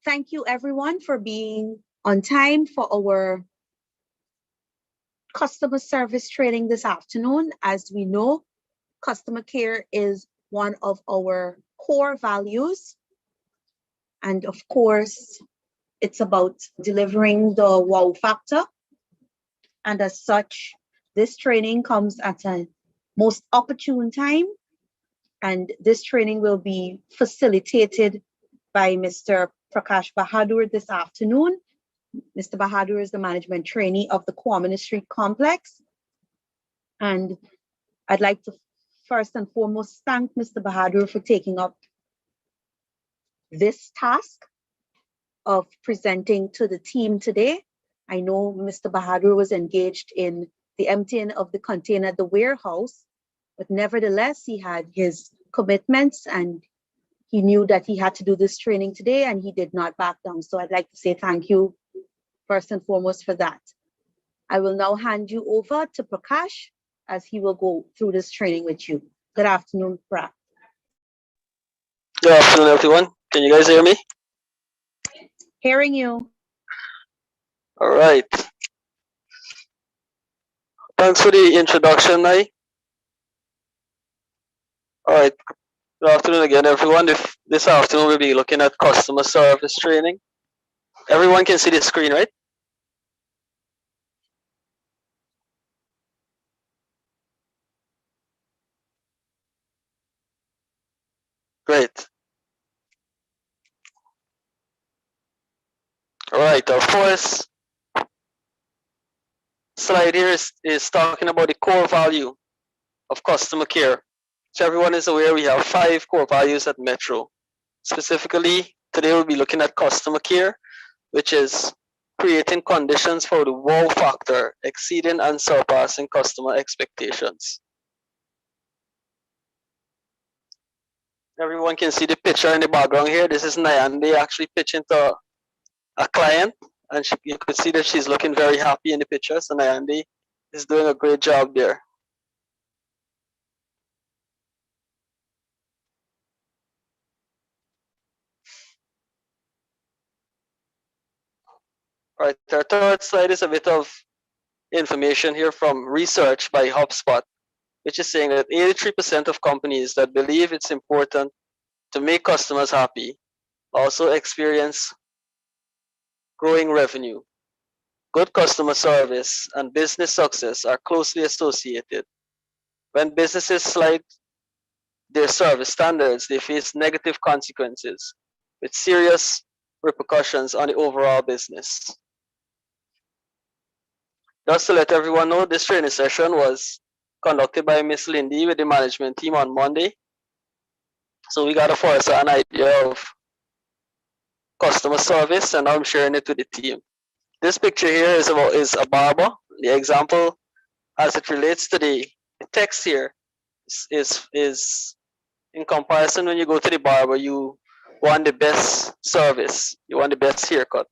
Thank you everyone for being on time for our customer service training this afternoon. As we know, customer care is one of our core values. And of course, it's about delivering the wow factor. And as such, this training comes at a most opportune time. And this training will be facilitated by Mr. Prakash Bahadur this afternoon. Mr. Bahadur is the management trainee of the Kwame Street Complex. And I'd like to first and foremost thank Mr. Bahadur for taking up this task of presenting to the team today. I know Mr. Bahadur was engaged in the emptying of the container at the warehouse, but nevertheless, he had his commitments and he knew that he had to do this training today and he did not back down. So I'd like to say thank you first and foremost for that. I will now hand you over to Prakash as he will go through this training with you. Good afternoon, Prak. Good afternoon, everyone. Can you guys hear me? Hearing you. All right. Thanks for the introduction, Nai. All right. Good afternoon again, everyone. This afternoon we'll be looking at customer service training. Everyone can see the screen, right? Great. All right. Our first slide here is talking about the core value of customer care. So everyone is aware we have 5 core values at Metro. Specifically, today we'll be looking at customer care, which is creating conditions for the wow factor, exceeding and surpassing customer expectations. Everyone can see the picture in the background here. This is Nayande actually pitching to a client, and you could see that she's looking very happy in the picture. So Nayande is doing a great job there. All right, our third slide is a bit of information here from research by HubSpot, which is saying that 83% of companies that believe it's important to make customers happy also experience growing revenue. Good customer service and business success are closely associated. When businesses slide their service standards, they face negative consequences with serious repercussions on the overall business. Just to let everyone know, this training session was conducted by Miss Lindy with the management team on Monday. So we got a first an idea of customer service, and I'm sharing it with the team. This picture here is a barber. The example, as it relates to the text here, is in comparison. When you go to the barber, you want the best service, you want the best haircut.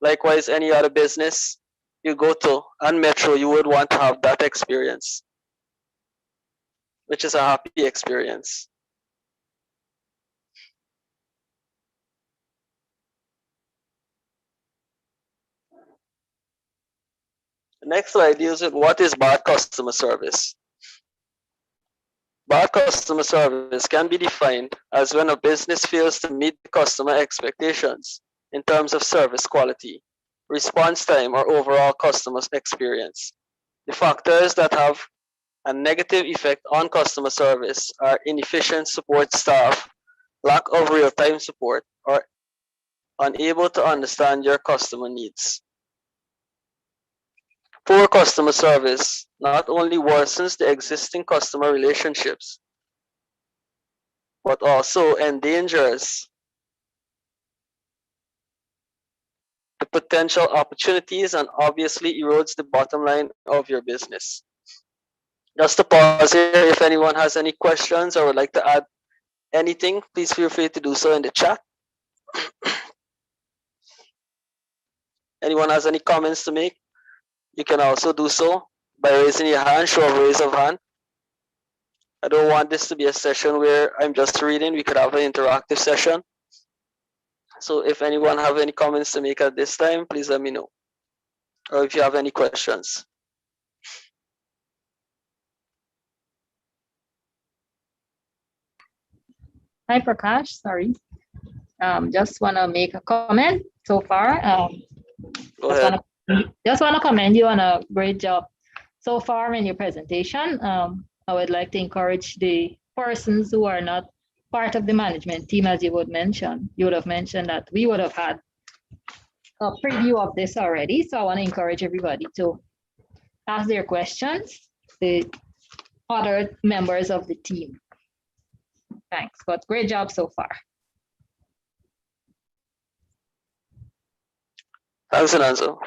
Likewise, any other business you go to and Metro, you would want to have that experience, which is a happy experience. The next slide deals with what is bad customer service. Bad customer service can be defined as when a business fails to meet the customer expectations in terms of service quality, response time, or overall customer experience. The factors that have a negative effect on customer service are inefficient support staff, lack of real-time support, or unable to understand your customer needs. Poor customer service not only worsens the existing customer relationships, but also endangers the potential opportunities and obviously erodes the bottom line of your business. Just to pause here, if anyone has any questions or would like to add anything, please feel free to do so in the chat. Anyone has any comments to make? You can also do so by raising your hand, show a raise of hand. I don't want this to be a session where I'm just reading. We could have an interactive session. So if anyone have any comments to make at this time, please let me know. Or if you have any questions. Hi, Prakash. Sorry. Just want to make a comment so far. Go ahead. Just want to commend you on a great job so far in your presentation. I would like to encourage the persons who are not part of the management team, as you would have mentioned that we would have had a preview of this already. So I want to encourage everybody to ask their questions, the other members of the team. Thanks, but great job so far. Thanks, Ananzo.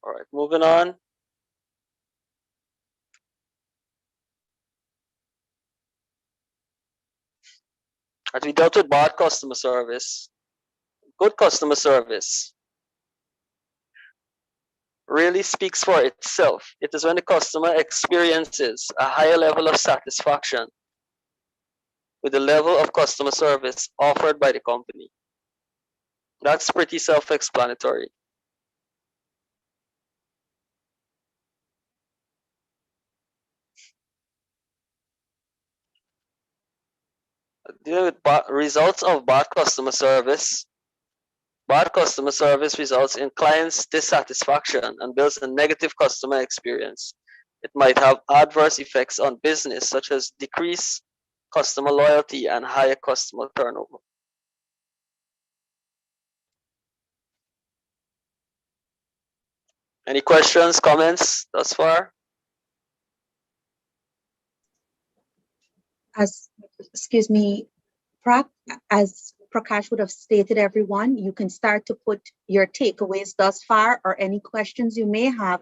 All right, moving on. As we dealt with bad customer service, good customer service really speaks for itself. It is when the customer experiences a higher level of satisfaction with the level of customer service offered by the company. That's pretty self-explanatory. Dealing with results of bad customer service. Bad customer service results in clients' dissatisfaction and builds a negative customer experience. It might have adverse effects on business, such as decreased customer loyalty and higher customer turnover. Any questions, comments thus far? Excuse me, as Prakash would have stated, everyone, you can start to put your takeaways thus far or any questions you may have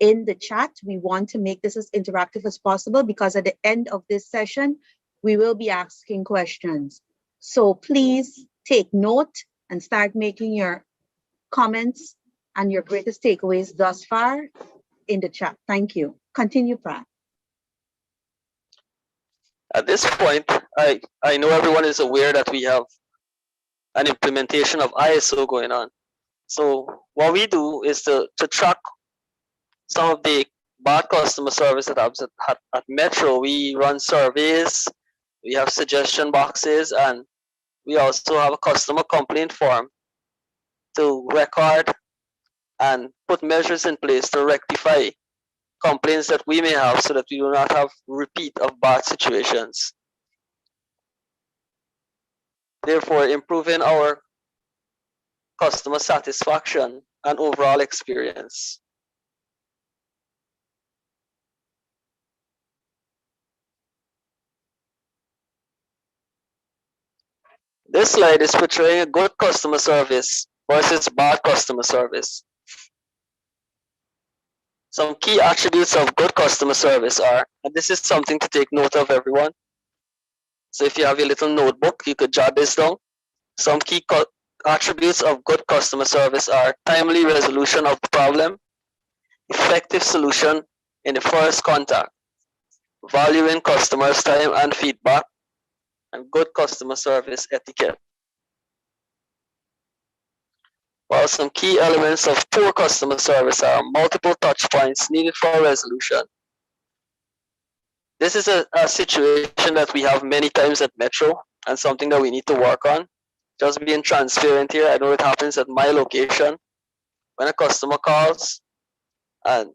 in the chat. We want to make this as interactive as possible because at the end of this session, we will be asking questions. So please take note and start making your comments and your greatest takeaways thus far in the chat. Thank you. Continue, Prat. At this point, I know everyone is aware that we have an implementation of ISO going on. So what we do is to track some of the bad customer service that happens at Metro. We run surveys, we have suggestion boxes, and we also have a customer complaint form to record and put measures in place to rectify complaints that we may have so that we do not have repeat of bad situations. Therefore, improving our customer satisfaction and overall experience. This slide is portraying a good customer service versus bad customer service. Some key attributes of good customer service are, and this is something to take note of, everyone. So if you have your little notebook, you could jot this down. Some key attributes of good customer service are timely resolution of the problem, effective solution in the first contact, valuing customers' time and feedback, and good customer service etiquette. While some key elements of poor customer service are multiple touch points needed for resolution. This is a situation that we have many times at Metro and something that we need to work on. Just being transparent here, I know it happens at my location. When a customer calls and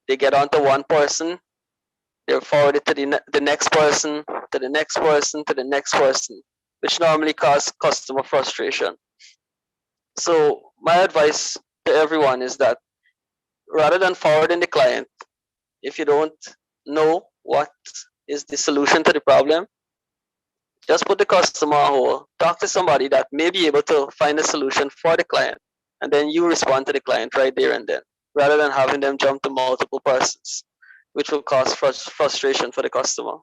they get onto one person, they're forwarded to the next person, to the next person, to the next person, which normally causes customer frustration. So my advice to everyone is that rather than forwarding the client, if you don't know what is the solution to the problem, just put the customer on hold, talk to somebody that may be able to find a solution for the client, and then you respond to the client right there and then, rather than having them jump to multiple persons, which will cause frustration for the customer.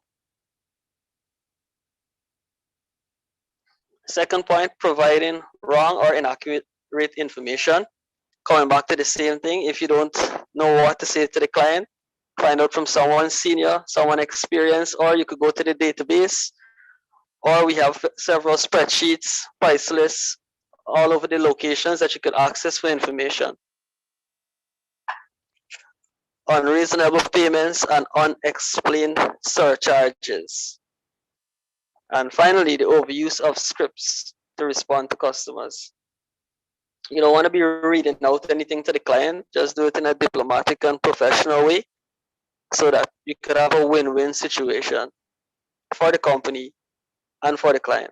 Second point, providing wrong or inaccurate information. Coming back to the same thing, if you don't know what to say to the client, find out from someone senior, someone experienced, or you could go to the database, or we have several spreadsheets, price lists, all over the locations that you could access for information. Unreasonable payments and unexplained surcharges. And finally, the overuse of scripts to respond to customers. You don't want to be reading out anything to the client, just do it in a diplomatic and professional way so that you could have a win-win situation for the company and for the client.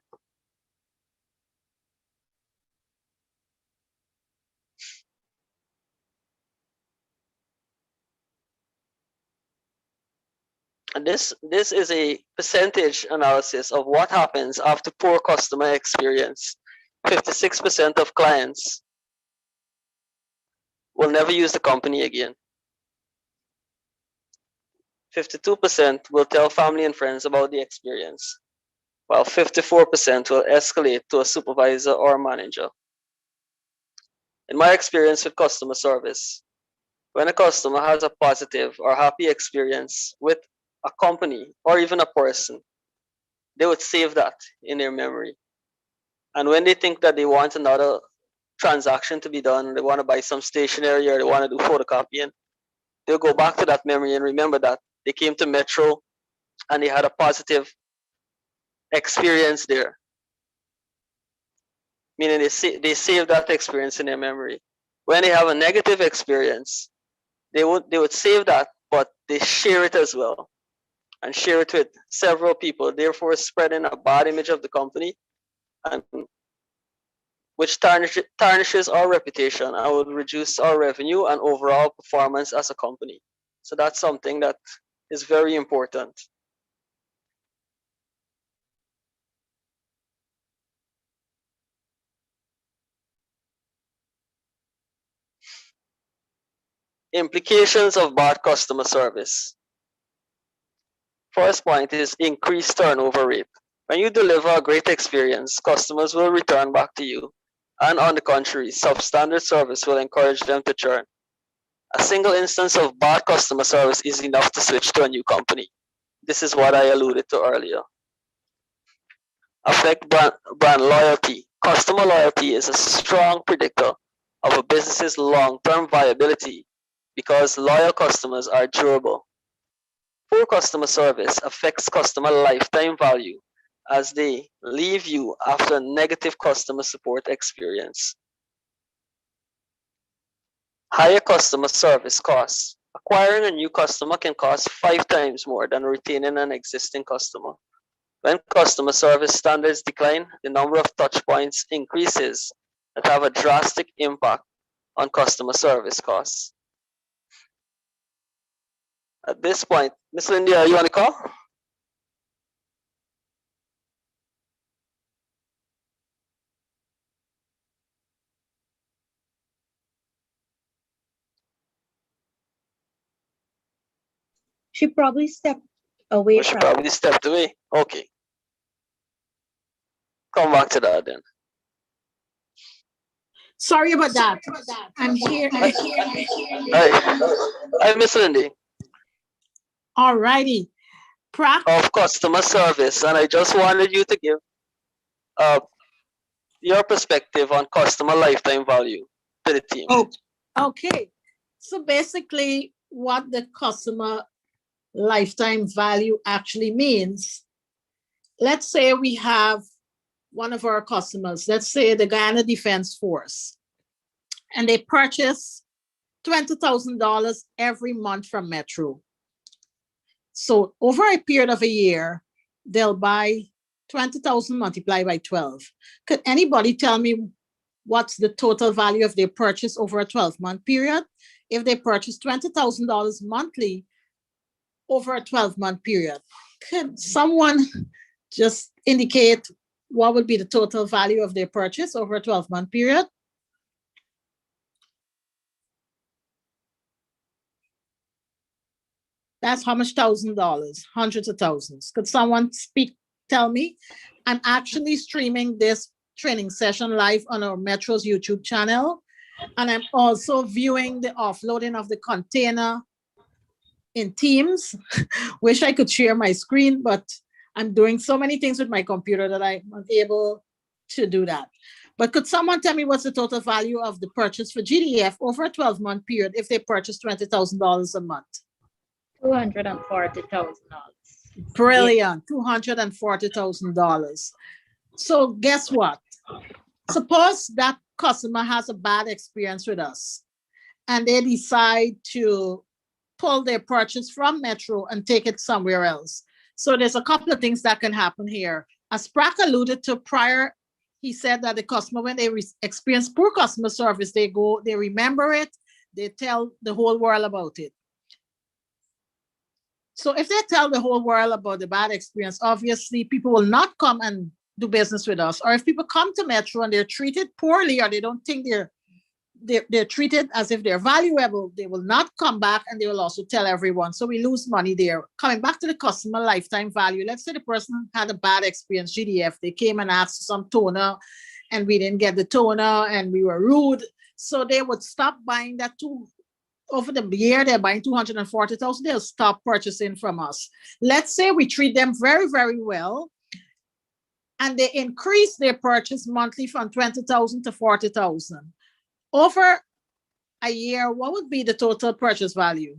And this is a percentage analysis of what happens after poor customer experience. 56% of clients will never use the company again. 52% will tell family and friends about the experience, while 54% will escalate to a supervisor or manager. In my experience with customer service, when a customer has a positive or happy experience with a company or even a person, they would save that in their memory. And when they think that they want another transaction to be done, they want to buy some stationery or they want to do photocopying, they'll go back to that memory and remember that they came to Metro and they had a positive experience there. Meaning they save that experience in their memory. When they have a negative experience, they would save that, but they share it as well and share it with several people, therefore spreading a bad image of the company, and which tarnishes our reputation and would reduce our revenue and overall performance as a company. So that's something that is very important. Implications of bad customer service. First point is increased turnover rate. When you deliver a great experience, customers will return back to you. And on the contrary, substandard service will encourage them to churn. A single instance of bad customer service is enough to switch to a new company. This is what I alluded to earlier. Affect brand loyalty. Customer loyalty is a strong predictor of a business's long-term viability because loyal customers are durable. Poor customer service affects customer lifetime value as they leave you after a negative customer support experience. Higher customer service costs. Acquiring a new customer can cost 5 times more than retaining an existing customer. When customer service standards decline, the number of touch points increases that have a drastic impact on customer service costs. At this point, Ms. Lindy, are you on the call? She probably stepped away She from probably stepped away. Okay. Come back to that then. Sorry about that. I'm here. Hi, Miss Lindy. All righty. Of customer service, and I just wanted you to give your perspective on customer lifetime value to the team. Oh, okay. So basically, what the customer lifetime value actually means, let's say we have one of our customers, let's say the Guyana Defense Force, and they purchase $20,000 every month from Metro. So over a period of a year, they'll buy 20,000 multiplied by 12. Could anybody tell me what's the total value of their purchase over a 12-month period? If they purchase $20,000 monthly over a 12-month period, could someone just indicate what would be the total value of their purchase over a 12-month period? That's how much $1,000, hundreds of thousands. Could someone tell me? I'm actually streaming this training session live on our Metro's YouTube channel. And I'm also viewing the offloading of the container in Teams. Wish I could share my screen, but I'm doing so many things with my computer that I'm unable to do that. But could someone tell me what's the total value of the purchase for GDF over a 12-month period if they purchase $20,000 a month? $240,000. Brilliant, $240,000. So guess what? Suppose that customer has a bad experience with us and they decide to pull their purchase from Metro and take it somewhere else. So there's a couple of things that can happen here. As Prack alluded to prior, he said that the customer, when they experience poor customer service, they remember it, they tell the whole world about it. So if they tell the whole world about the bad experience, obviously people will not come and do business with us. Or if people come to Metro and they're treated poorly, or they don't think they're treated as if they're valuable, they will not come back, and they will also tell everyone. So we lose money there. Coming back to the customer lifetime value, let's say the person had a bad experience, GDF, they came and asked for some toner and we didn't get the toner and we were rude. So they would stop buying that over the year. They're buying 240,000, they'll stop purchasing from us. Let's say we treat them very, very well and they increase their purchase monthly from 20,000 to 40,000. Over a year, what would be the total purchase value?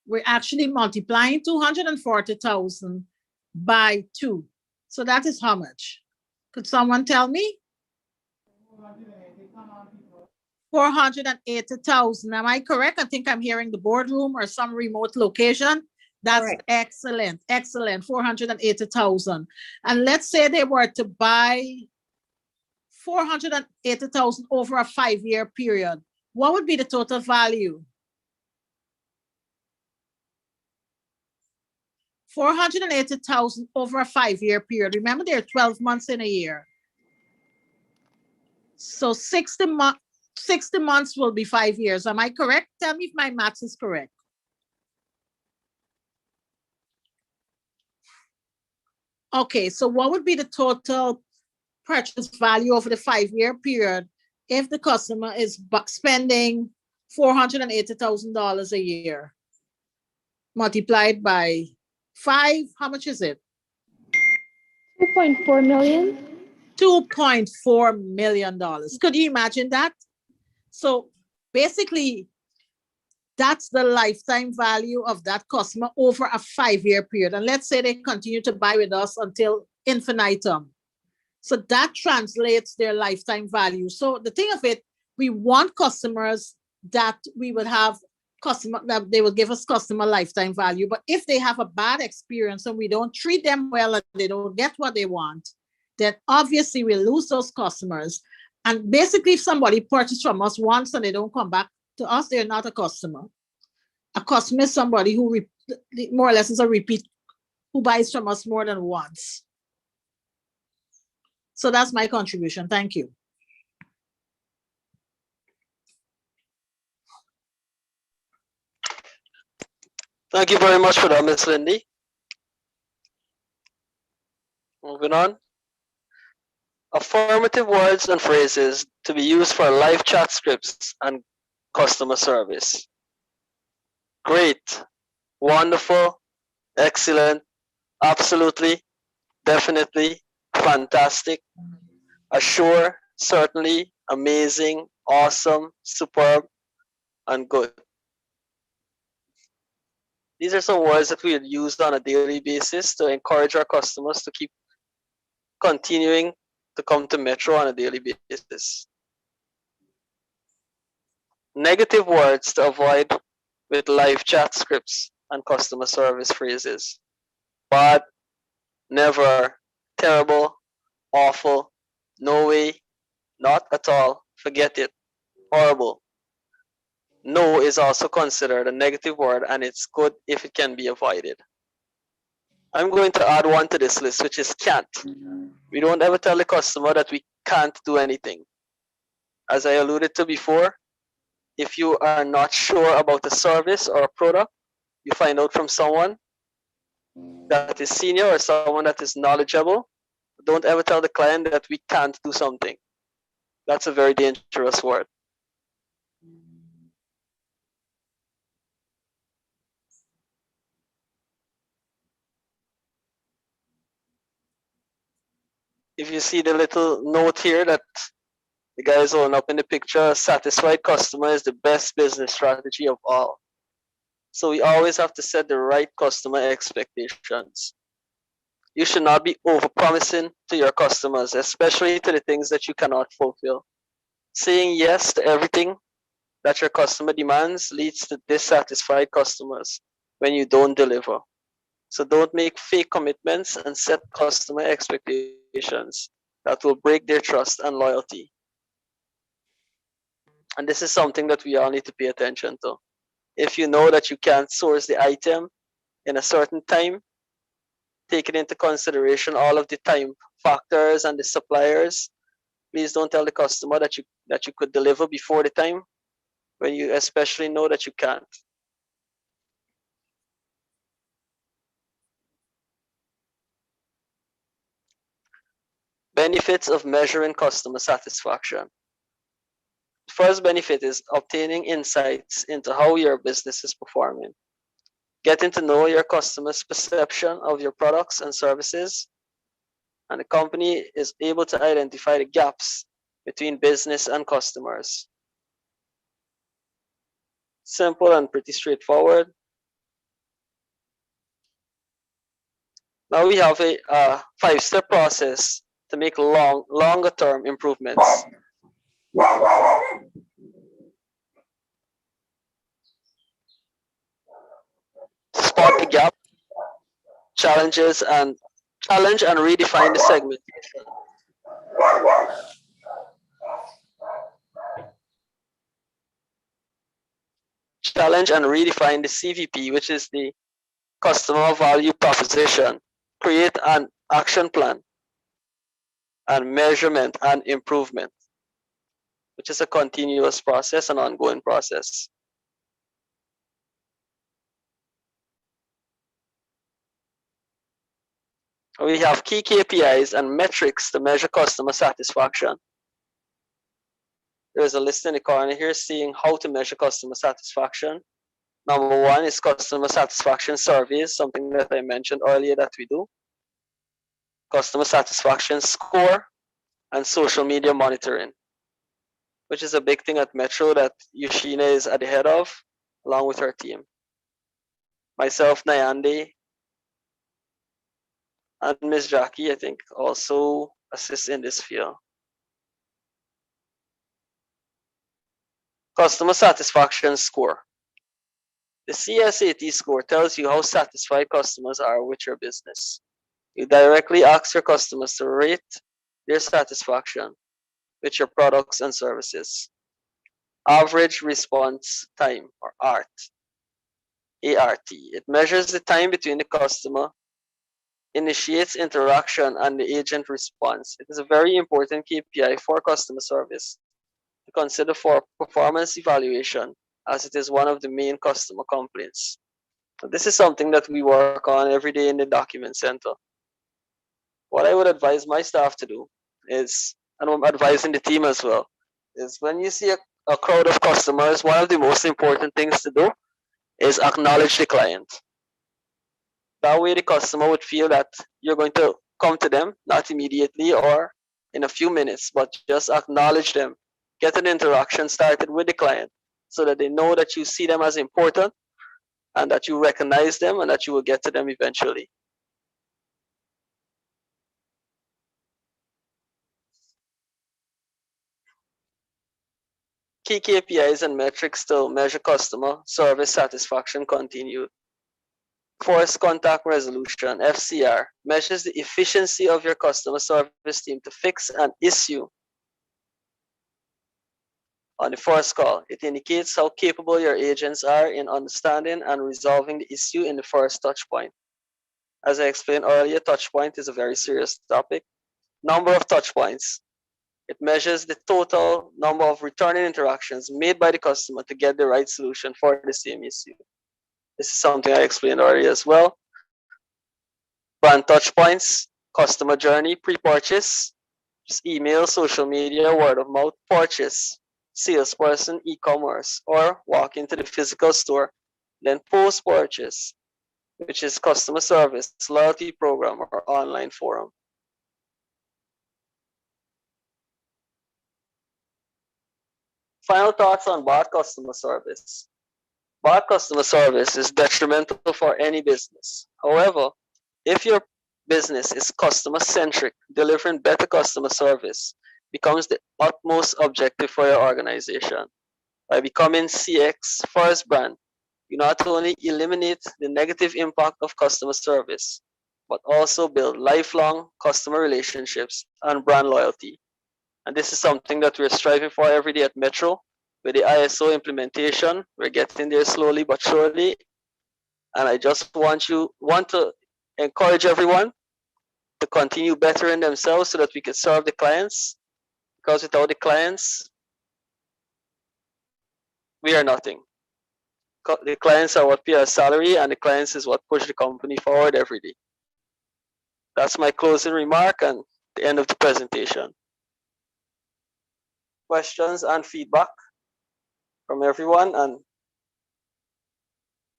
We're actually multiplying 240,000 by 2. So that is how much? Could someone tell me? 480,000. Am I correct? I think I'm hearing the boardroom or some remote location. That's correct. Excellent. Excellent. 480,000. And let's say they were to buy 480,000 over a 5-year period. What would be the total value? 480,000 over a 5-year period. Remember, there are 12 months in a year. So 60 months will be 5 years. Am I correct? Tell me if my maths is correct. Okay, so what would be the total purchase value over the 5-year period if the customer is spending $480,000 a year multiplied by 5? How much is it? 2.4 million. $2.4 million. Could you imagine that? So basically, that's the lifetime value of that customer over a 5-year period. And let's say they continue to buy with us until infinitum. So that translates their lifetime value. So the thing of it, we want customers that we would have that they will give us customer lifetime value. But if they have a bad experience and we don't treat them well and they don't get what they want, then obviously we'll lose those customers. And basically, if somebody purchases from us once and they don't come back to us, they're not a customer. A customer is somebody who more or less is a repeat, who buys from us more than once. So that's my contribution. Thank you. Thank you very much for that, Ms. Lindy. Moving on. Affirmative words and phrases to be used for live chat scripts and customer service. Great, wonderful, excellent, absolutely, definitely, fantastic, assure, certainly, amazing, awesome, superb, and good. These are some words that we use on a daily basis to encourage our customers to keep continuing to come to Metro on a daily basis. Negative words to avoid with live chat scripts and customer service phrases. Bad, never, terrible, awful, no way, not at all, forget it, horrible. No is also considered a negative word, and it's good if it can be avoided. I'm going to add one to this list, which is can't. We don't ever tell the customer that we can't do anything. As I alluded to before, if you are not sure about a service or a product, you find out from someone that is senior or someone that is knowledgeable. Don't ever tell the client that we can't do something. That's a very dangerous word. if you see the little note here that the guy is holding up in the picture, a satisfied customer is the best business strategy of all. So we always have to set the right customer expectations. You should not be overpromising to your customers, especially to the things that you cannot fulfill. Saying yes to everything that your customer demands leads to dissatisfied customers when you don't deliver. So don't make fake commitments and set customer expectations that will break their trust and loyalty. And this is something that we all need to pay attention to. If you know that you can't source the item in a certain time, taking into consideration all of the time factors and the suppliers, please don't tell the customer that you could deliver before the time when you especially know that you can't. Benefits of measuring customer satisfaction. First benefit is obtaining insights into how your business is performing. Getting to know your customers' perception of your products and services, and the company is able to identify the gaps between business and customers. Simple and pretty straightforward. Now we have a five-step process to make longer-term improvements. Spot the gap, challenge and redefine the segmentation. Challenge and redefine the CVP, which is the customer value proposition. Create an action plan and measurement and improvement, which is a continuous process, an ongoing process. We have key KPIs and metrics to measure customer satisfaction. There's a list in the corner here seeing how to measure customer satisfaction. Number one is customer satisfaction surveys, something that I mentioned earlier that we do. Customer satisfaction score and social media monitoring, which is a big thing at Metro that Yushina is at the head of, along with her team. Myself, Nyande, and Ms. Jackie, I think, also assist in this field. Customer satisfaction score. The CSAT score tells you how satisfied customers are with your business. You directly ask your customers to rate their satisfaction with your products and services. Average response time, or ART. ART. It measures the time between the customer initiates interaction and the agent response. It is a very important KPI for customer service to consider for performance evaluation, as it is one of the main customer complaints. So this is something that we work on every day in the document center. What I would advise my staff to do is, and I'm advising the team as well, is when you see a crowd of customers, one of the most important things to do is acknowledge the client. That way the customer would feel that you're going to come to them, not immediately or in a few minutes, but just acknowledge them. Get an interaction started with the client so that they know that you see them as important and that you recognize them and that you will get to them eventually. Key KPIs and metrics to measure customer service satisfaction continue. Force contact resolution, FCR, measures the efficiency of your customer service team to fix an issue on the first call. It indicates how capable your agents are in understanding and resolving the issue in the first touch point. As I explained earlier, touch point is a very serious topic. Number of touch points. It measures the total number of returning interactions made by the customer to get the right solution for the same issue. This is something I explained earlier as well. Brand touch points, customer journey, pre-purchase, just email, social media, word of mouth, purchase, salesperson, e-commerce, or walk into the physical store, then post-purchase, which is customer service, loyalty program, or online forum. Final thoughts on bad customer service. Bad customer service is detrimental for any business. However, if your business is customer centric, delivering better customer service becomes the utmost objective for your organization. By becoming CX first brand, you not only eliminate the negative impact of customer service, but also build lifelong customer relationships and brand loyalty. And this is something that we're striving for every day at Metro. With the ISO implementation, we're getting there slowly but surely. And I just want to encourage everyone to continue bettering themselves so that we can serve the clients. Because without the clients, we are nothing. The clients are what pay our salary, and the clients is what push the company forward every day. That's my closing remark and the end of the presentation. Questions and feedback from everyone, and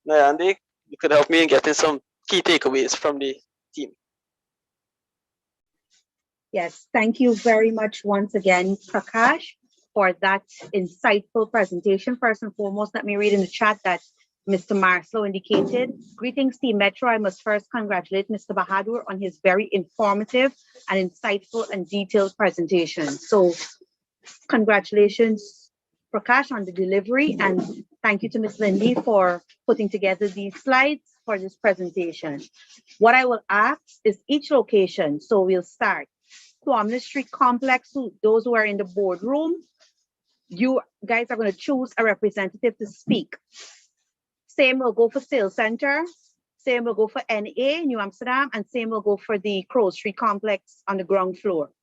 Nayandi, you could help me in getting some key takeaways from the team. Yes, thank you very much once again, Prakash, for that insightful presentation. First and foremost, let me read in the chat that Mr. Marslow indicated, greetings Team Metro. I must first congratulate Mr. Bahadur on his very informative and insightful and detailed presentation. So congratulations, Prakash, on the delivery, and thank you to Ms. Lindy for putting together these slides for this presentation. What I will ask is each location, so we'll start. Kwame Street Complex, those who are in the boardroom, you guys are going to choose a representative to speak. Same will go for Sales Center, same will go for NA, New Amsterdam, and same will go for the Crow Street Complex on the ground floor.